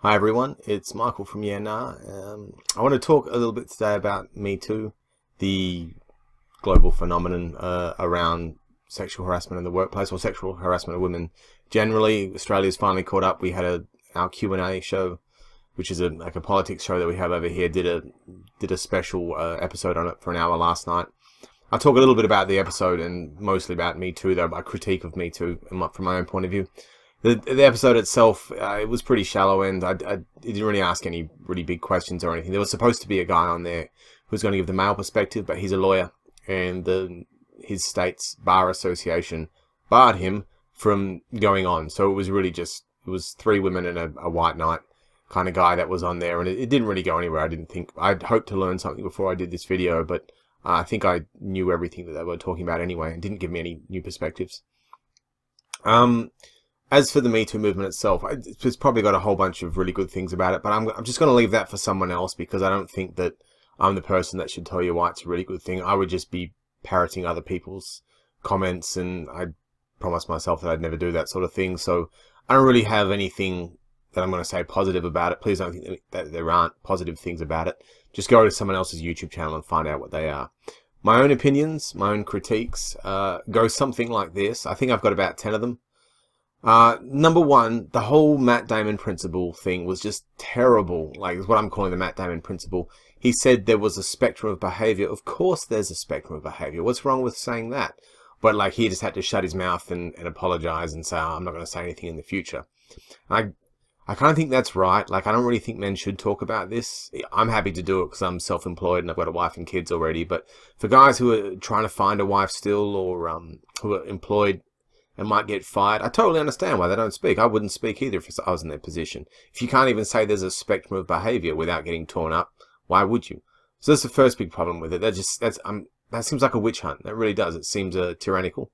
Hi everyone, it's Michael from Yana. I want to talk a little bit today about Me Too, the global phenomenon around sexual harassment in the workplace, or sexual harassment of women generally. Australia's finally caught up. We had our Q&A show, which is like a politics show that we have over here, did a special episode on it for an hour last night. I'll talk a little bit about the episode and mostly about Me Too, though, a critique of Me Too from my own point of view. The episode itself, it was pretty shallow, and I didn't really ask any really big questions or anything. There was supposed to be a guy on there who was going to give the male perspective, but he's a lawyer, and his state's bar association barred him from going on. So it was really just, it was three women and a white knight kind of guy that was on there, and it didn't really go anywhere. I'd hoped to learn something before I did this video, but I think I knew everything that they were talking about anyway, and didn't give me any new perspectives. As for the Me Too movement itself, it's probably got a whole bunch of really good things about it, but I'm just going to leave that for someone else, because I don't think that I'm the person that should tell you why it's a really good thing. I would just be parroting other people's comments, and I promised myself that I'd never do that sort of thing, so I don't really have anything that I'm going to say positive about it. Please don't think that there aren't positive things about it. Just go to someone else's YouTube channel and find out what they are. My own opinions, my own critiques, go something like this. I think I've got about 10 of them. Number one, the whole Matt Damon principle thing was just terrible. Like, it's what I'm calling the Matt Damon principle. He said there was a spectrum of behavior. Of course there's a spectrum of behavior. What's wrong with saying that? But like, he just had to shut his mouth and apologize and say, oh, I'm not going to say anything in the future. I kind of think that's right. Like, I don't really think men should talk about this. I'm happy to do it because I'm self-employed and I've got a wife and kids already. But for guys who are trying to find a wife still, or who are employed and might get fired, I totally understand why they don't speak. I wouldn't speak either if I was in their position. If you can't even say there's a spectrum of behavior without getting torn up, why would you? So that's the first big problem with it. That seems like a witch hunt. That really does. It seems tyrannical.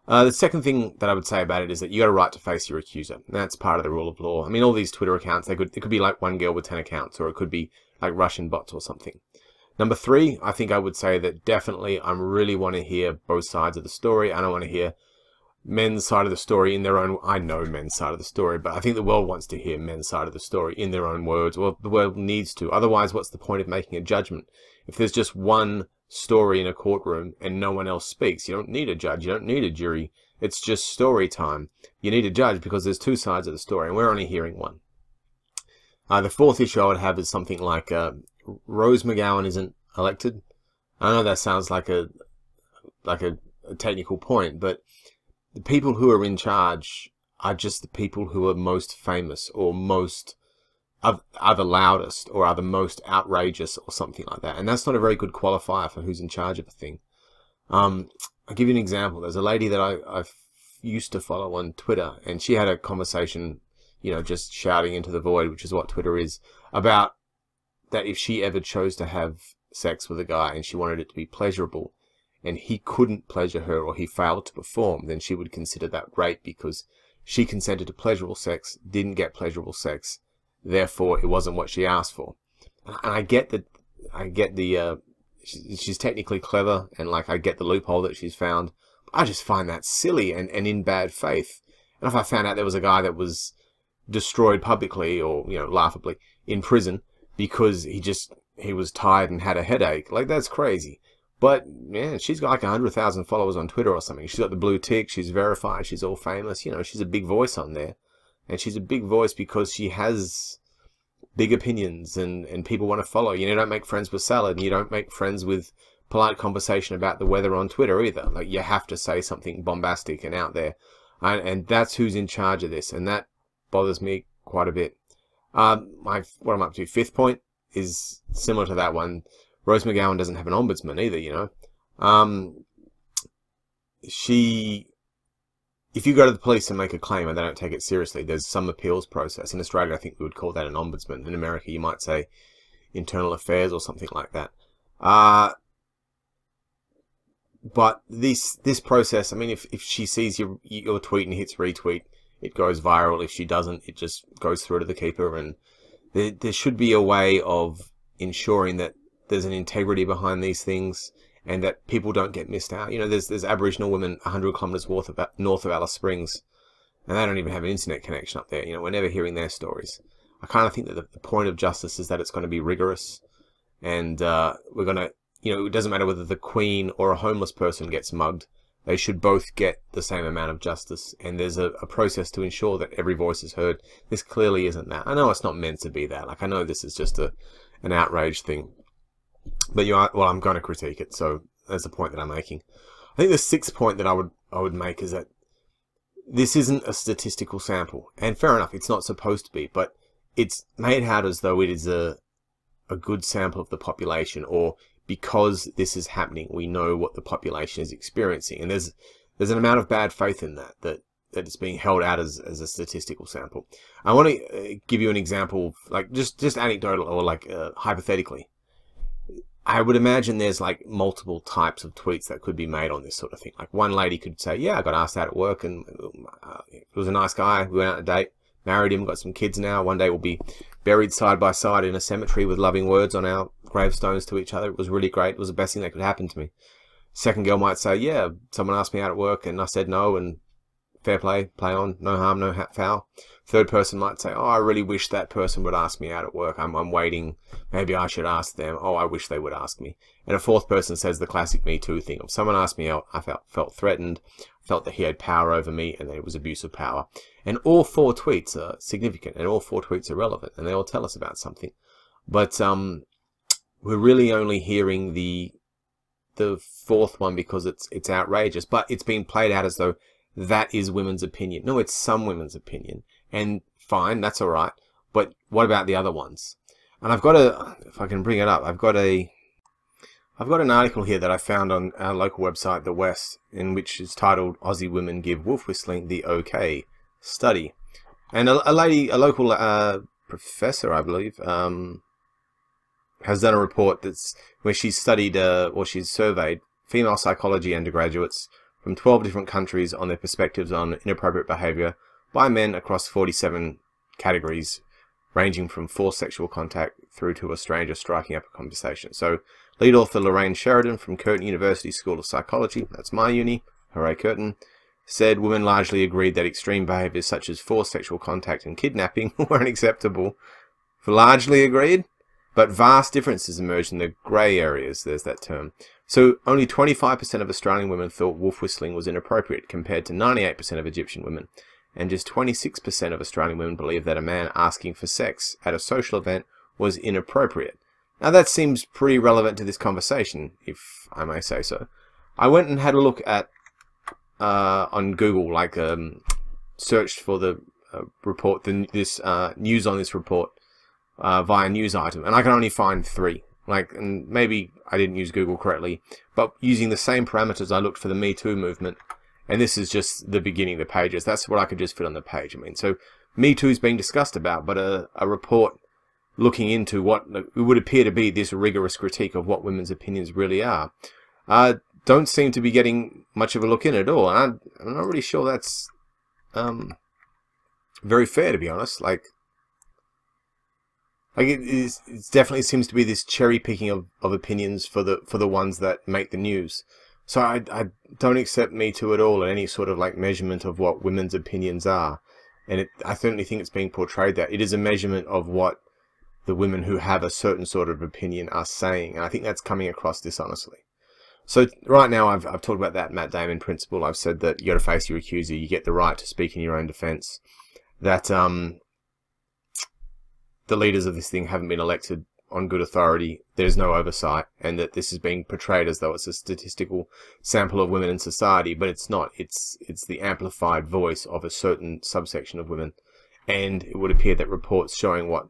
The second thing that I would say about it is that you got a right to face your accuser. That's part of the rule of law. I mean, all these Twitter accounts, it could be like one girl with 10 accounts, or it could be like Russian bots or something. Number three, I think I would say that definitely I really want to hear both sides of the story. I don't want to hear men's side of the story in their own. I know men's side of the story, but I think the world wants to hear men's side of the story in their own words, or the world needs to. Otherwise, what's the point of making a judgment? If there's just one story in a courtroom and no one else speaks, you don't need a judge, you don't need a jury. It's just story time. You need a judge because there's two sides of the story, and we're only hearing one. The fourth issue I would have is something like Rose McGowan isn't elected. I know that sounds like a technical point, but the people who are in charge are just the people who are most famous, or are the loudest, or are the most outrageous, or something like that. And that's not a very good qualifier for who's in charge of a thing. I'll give you an example. There's a lady that I used to follow on Twitter, and she had a conversation, just shouting into the void, which is what Twitter is, about that if she ever chose to have sex with a guy and she wanted it to be pleasurable, and he couldn't pleasure her, or he failed to perform, then she would consider that rape, because she consented to pleasurable sex, didn't get pleasurable sex, therefore it wasn't what she asked for. And I get she's technically clever, and like, I get the loophole that she's found. I just find that silly and in bad faith. And if I found out there was a guy that was destroyed publicly, or laughably, in prison because he was tired and had a headache, like, that's crazy. But yeah, she's got like 100,000 followers on Twitter or something. She's got the blue tick. She's verified. She's all famous. She's a big voice on there, and she's a big voice because she has big opinions, and people want to follow. You don't make friends with salad, and you don't make friends with polite conversation about the weather on Twitter either. Like, you have to say something bombastic and out there, and that's who's in charge of this, and that bothers me quite a bit. What I'm up to, fifth point, is similar to that one. Rose McGowan doesn't have an ombudsman either, if you go to the police and make a claim and they don't take it seriously, there's some appeals process. In Australia, I think we would call that an ombudsman. In America, you might say internal affairs or something like that. But this process, I mean, if she sees your tweet and hits retweet, it goes viral. If she doesn't, it just goes through to the keeper. And there should be a way of ensuring that there's an integrity behind these things, and that people don't get missed out. There's Aboriginal women 100 kilometers north of Alice Springs, and they don't even have an internet connection up there. We're never hearing their stories. I kind of think that the point of justice is that it's going to be rigorous, and we're going to, it doesn't matter whether the Queen or a homeless person gets mugged. They should both get the same amount of justice, and there's a process to ensure that every voice is heard. This clearly isn't that. I know it's not meant to be that. Like, I know this is just an outrage thing, but I'm going to critique it. So that's the point that I'm making. I think the sixth point that I would make is that this isn't a statistical sample, and fair enough, it's not supposed to be, but it's made out as though it is a good sample of the population, or because this is happening, we know what the population is experiencing, and there's an amount of bad faith in that it's being held out as a statistical sample. I want to give you an example, like just anecdotal or like hypothetically. I would imagine there's like multiple types of tweets that could be made on this sort of thing. Like one lady could say, yeah, I got asked out at work and it was a nice guy. We went out on a date, married him, got some kids now. One day we'll be buried side by side in a cemetery with loving words on our gravestones to each other. It was really great. It was the best thing that could happen to me. Second girl might say, yeah, someone asked me out at work and I said no, and fair play, play on, no harm, no foul. Third person might say, oh, I really wish that person would ask me out at work. I'm waiting. Maybe I should ask them. Oh, I wish they would ask me. And a fourth person says the classic Me Too thing. If someone asked me out, I felt threatened, felt that he had power over me, and that it was abuse of power. And all four tweets are significant, and all four tweets are relevant, and they all tell us about something. But we're really only hearing the fourth one because it's outrageous, but it's being played out as though that is women's opinion. No, it's some women's opinion. And fine, that's all right. But what about the other ones? And I've got if I can bring it up, I've got an article here that I found on our local website, The West, in which is titled "Aussie Women Give Wolf Whistling the OK Study." And a local professor, I believe, has done a report where she's studied, or she's surveyed female psychology undergraduates from 12 different countries on their perspectives on inappropriate behavior by men across 47 categories, ranging from forced sexual contact through to a stranger striking up a conversation. So, lead author Lorraine Sheridan from Curtin University School of Psychology, that's my uni, hooray Curtin, said women largely agreed that extreme behaviors such as forced sexual contact and kidnapping weren't acceptable. Largely agreed, but vast differences emerged in the grey areas, there's that term. So only 25% of Australian women thought wolf whistling was inappropriate, compared to 98% of Egyptian women. And just 26% of Australian women believe that a man asking for sex at a social event was inappropriate. Now that seems pretty relevant to this conversation, if I may say so. I went and had a look at, on Google, like searched for the report, this news on this report via news item, and I can only find 3. And maybe I didn't use Google correctly, but using the same parameters I looked for the Me Too movement. And this is just the beginning of the pages. That's what I could just fit on the page. I mean, so Me Too is being discussed about, but a report looking into what it would appear to be this rigorous critique of what women's opinions really are, don't seem to be getting much of a look in at all. And I'm not really sure that's very fair, to be honest. Like it definitely seems to be this cherry picking of opinions for the ones that make the news. So I don't accept Me Too at all in any sort of like measurement of what women's opinions are. And I certainly think it's being portrayed that it is a measurement of what the women who have a certain sort of opinion are saying. And I think that's coming across dishonestly. So right now I've talked about that Matt Damon principle. I've said that you got to face your accuser. You get the right to speak in your own defense. That the leaders of this thing haven't been elected on good authority, there's no oversight, and that this is being portrayed as though it's a statistical sample of women in society, but it's not. It's the amplified voice of a certain subsection of women, and it would appear that reports showing what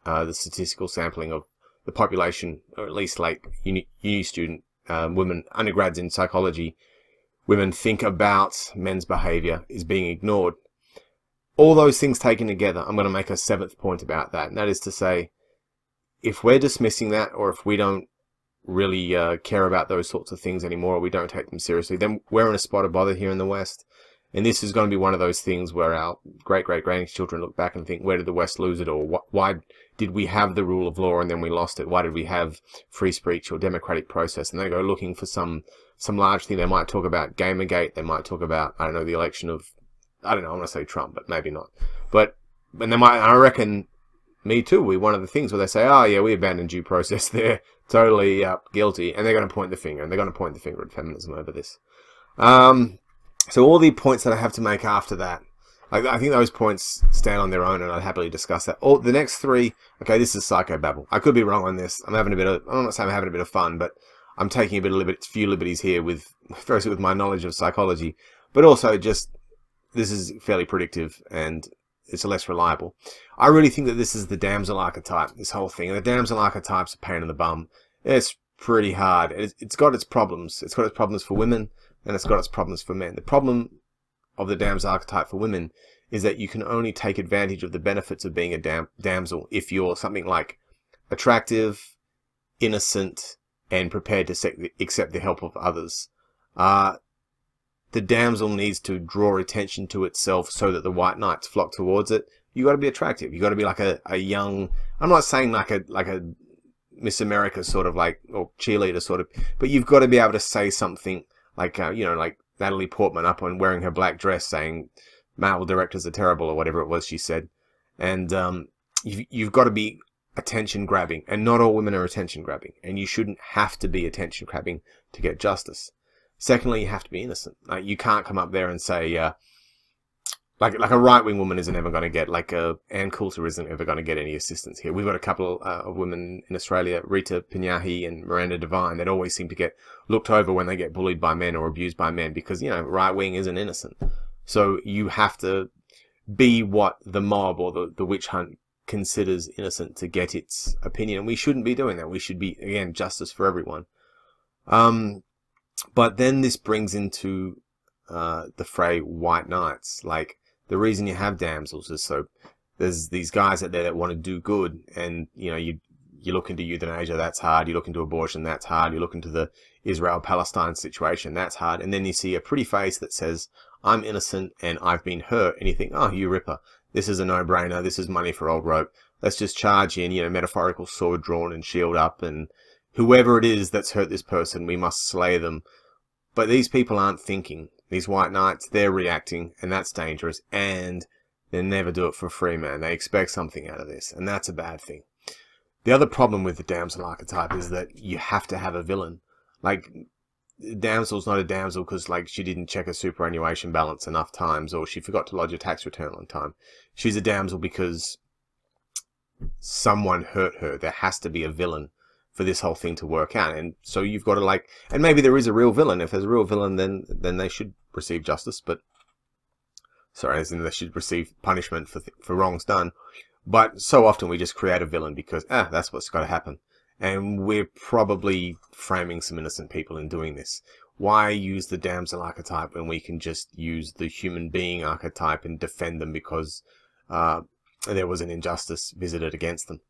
the statistical sampling of the population, or at least like uni student women, undergrads in psychology, women think about men's behaviour is being ignored. All those things taken together, I'm going to make a 7th point about that, and that is to say, if we're dismissing that, or if we don't really care about those sorts of things anymore, or we don't take them seriously, then we're in a spot of bother here in the West. And this is going to be one of those things where our great-great-grandchildren look back and think, where did the West lose it all? Why did we have the rule of law and then we lost it? Why did we have free speech or democratic process? And they go looking for some large thing. They might talk about Gamergate. They might talk about, I don't know, the election of, I don't know, I want to say Trump, but maybe not. And they might, I reckon, Me Too will be one of the things where they say, oh yeah, we abandoned due process there, totally guilty, and they're going to point the finger, and they're going to point the finger at feminism over this. So all the points that I have to make after that, I think those points stand on their own, and I'd happily discuss that. All the next three, okay, this is psychobabble. I could be wrong on this. I'm not saying I'm having a bit of fun, but I'm taking a few liberties here with my knowledge of psychology, but also just this is fairly predictive and it's less reliable. I really think that this is the damsel archetype, this whole thing. And the damsel archetype's a pain in the bum. It's pretty hard. It's got its problems. It's got its problems for women, and it's got its problems for men. The problem of the damsel archetype for women is that you can only take advantage of the benefits of being a damsel if you're something like attractive, innocent, and prepared to accept the help of others. The damsel needs to draw attention to itself so that the white knights flock towards it. You got to be attractive. You got to be like a young. I'm not saying like a Miss America sort of like, or cheerleader sort of, but you've got to be able to say something like like Natalie Portman up on wearing her black dress saying male directors are terrible or whatever it was she said, and you've got to be attention grabbing, and not all women are attention grabbing, and you shouldn't have to be attention grabbing to get justice. Secondly, you have to be innocent. Like, you can't come up there and say, like a right-wing woman isn't ever going to get, like Ann Coulter isn't ever going to get any assistance here. We've got a couple of women in Australia, Rita Panahi and Miranda Devine, that always seem to get looked over when they get bullied by men or abused by men because, right-wing isn't innocent. So you have to be what the mob or the witch hunt considers innocent to get its opinion. And we shouldn't be doing that. We should be, again, justice for everyone. But then this brings into the fray white knights. Like, the reason you have damsels is so there's these guys out there that want to do good, and you look into euthanasia, that's hard. You look into abortion, that's hard. You look into the Israel-Palestine situation, that's hard. And then you see a pretty face that says, I'm innocent and I've been hurt, and you think, oh, you ripper, this is a no-brainer, this is money for old rope. Let's just charge in, metaphorical sword drawn and shield up, and whoever it is that's hurt this person, we must slay them. But these people aren't thinking. These white knights, they're reacting, and that's dangerous. And they never do it for free, man. They expect something out of this, and that's a bad thing. The other problem with the damsel archetype is that you have to have a villain. Like, damsel's not a damsel because, like, she didn't check her superannuation balance enough times, or she forgot to lodge a tax return on time. She's a damsel because someone hurt her. There has to be a villain for this whole thing to work out, and so you've got to and maybe there is a real villain. If there's a real villain, then they should receive justice, but sorry, as in they should receive punishment for wrongs done. But so often we just create a villain because that's what's got to happen, and we're probably framing some innocent people in doing this. Why use the damsel archetype when we can just use the human being archetype and defend them because there was an injustice visited against them?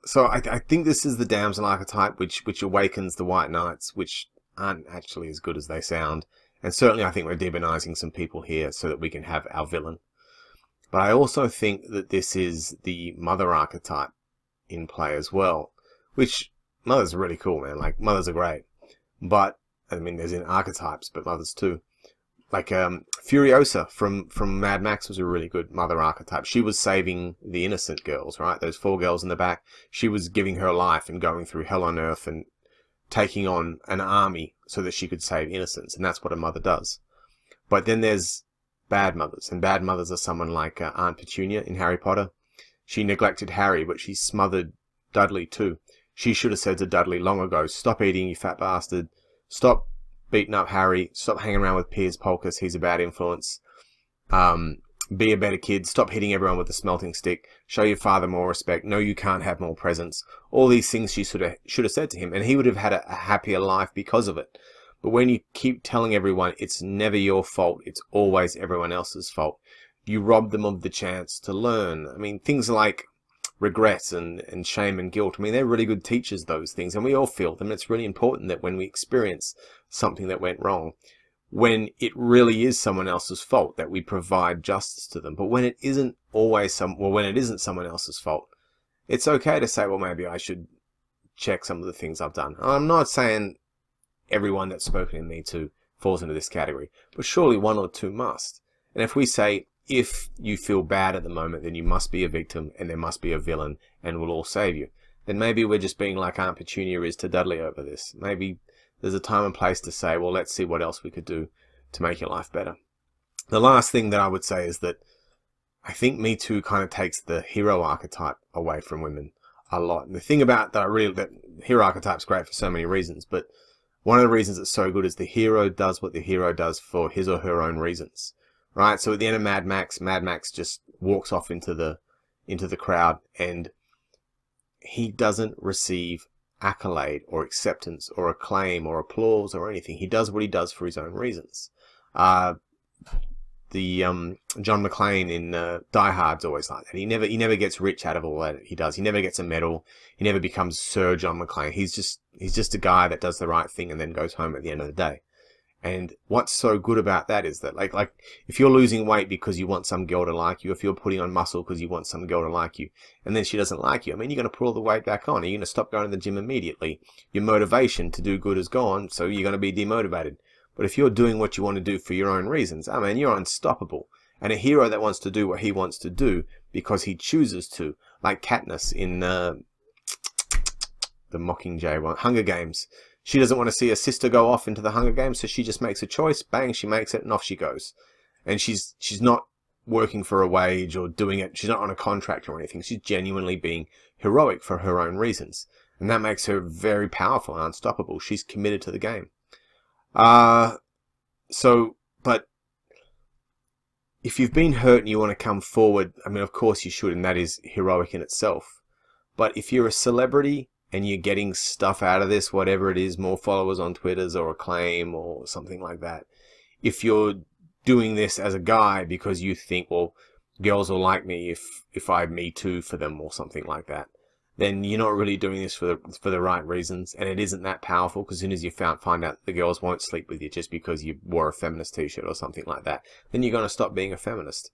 So I think this is the damsel archetype which awakens the white knights, which aren't actually as good as they sound. And certainly I think we're demonizing some people here so that we can have our villain. But I also think that this is the mother archetype in play as well, which mothers are really cool, man. Like, mothers are great. But, I mean, there's in archetypes, but mothers too. Like, Furiosa from Mad Max was a really good mother archetype. She was saving the innocent girls, right? Those 4 girls in the back. She was giving her life and going through hell on earth and taking on an army so that she could save innocents. And that's what a mother does. But then there's bad mothers. And bad mothers are someone like Aunt Petunia in Harry Potter. She neglected Harry, but she smothered Dudley too. She should have said to Dudley long ago, stop eating, you fat bastard. Stop beating up Harry. Stop hanging around with Piers Polkiss. He's a bad influence. Be a better kid. Stop hitting everyone with a smelting stick. Show your father more respect. No, you can't have more presents. All these things she should have said to him, and he would have had a happier life because of it. But when you keep telling everyone it's never your fault, it's always everyone else's fault, you rob them of the chance to learn. I mean, things like regret and shame and guilt, I mean, they're really good teachers, those things, and we all feel them. It's really important that when we experience something that went wrong, when it really is someone else's fault, that we provide justice to them. But when it isn't always when it isn't someone else's fault, it's okay to say, well, maybe I should check some of the things I've done. I'm not saying everyone that's spoken in Me Too falls into this category, but surely one or two must. And if we say, if you feel bad at the moment, then you must be a victim and there must be a villain and we'll all save you. Then maybe we're just being like Aunt Petunia is to Dudley over this. Maybe there's a time and place to say, well, let's see what else we could do to make your life better. The last thing that I would say is that I think Me Too kind of takes the hero archetype away from women a lot. And the thing about that hero archetype's great for so many reasons, but one of the reasons it's so good is the hero does what the hero does for his or her own reasons, right? So at the end of Mad Max just walks off into the crowd, and he doesn't receive accolade or acceptance or acclaim or applause or anything. He does what he does for his own reasons. John McClane in Die Hard's always like that. He never gets rich out of all that he does. He never gets a medal. He never becomes Sir John McClane. He's just a guy that does the right thing and then goes home at the end of the day. And what's so good about that is that like if you're losing weight because you want some girl to like you, if you're putting on muscle because you want some girl to like you, and then she doesn't like you, I mean, you're going to put all the weight back on. Are you going to stop going to the gym immediately? Your motivation to do good is gone, so you're going to be demotivated. But if you're doing what you want to do for your own reasons, I mean, you're unstoppable. And a hero that wants to do what he wants to do because he chooses to, like Katniss in the Mockingjay one, Hunger Games. She doesn't want to see her sister go off into the Hunger Games, so she just makes a choice, bang, she makes it, and off she goes. And she's not working for a wage or doing it, she's not on a contract or anything. She's genuinely being heroic for her own reasons. And that makes her very powerful and unstoppable. She's committed to the game. But if you've been hurt and you want to come forward, I mean, of course you should, and that is heroic in itself. But if you're a celebrity and you're getting stuff out of this, whatever it is, more followers on Twitters or acclaim or something like that, if you're doing this as a guy because you think, well, girls will like me if I Me Too for them or something like that, then you're not really doing this for the right reasons, and it isn't that powerful, because as soon as you find out the girls won't sleep with you just because you wore a feminist t-shirt or something like that, then you're going to stop being a feminist.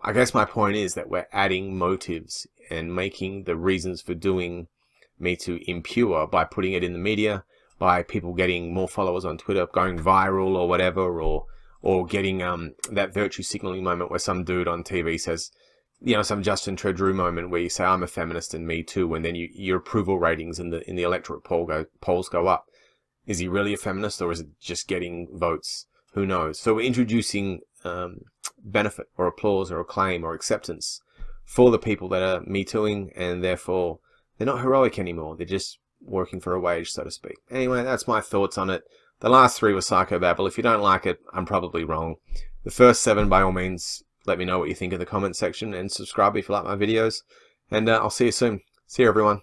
I guess my point is that we're adding motives and making the reasons for doing Me Too impure by putting it in the media, by people getting more followers on Twitter, going viral or whatever, or getting that virtue signaling moment where some dude on TV says, you know, some Justin Trudeau moment where you say, I'm a feminist and Me Too, and then your approval ratings in the electorate polls go up. Is he really a feminist, or is it just getting votes? Who knows? So we're introducing benefit or applause or acclaim or acceptance for the people that are Me Tooing, and therefore they're not heroic anymore. They're just working for a wage, so to speak. Anyway, that's my thoughts on it. The last 3 were psychobabble. If you don't like it, I'm probably wrong. The first 7, by all means, let me know what you think in the comment section, and subscribe if you like my videos. And I'll see you soon. See you, everyone.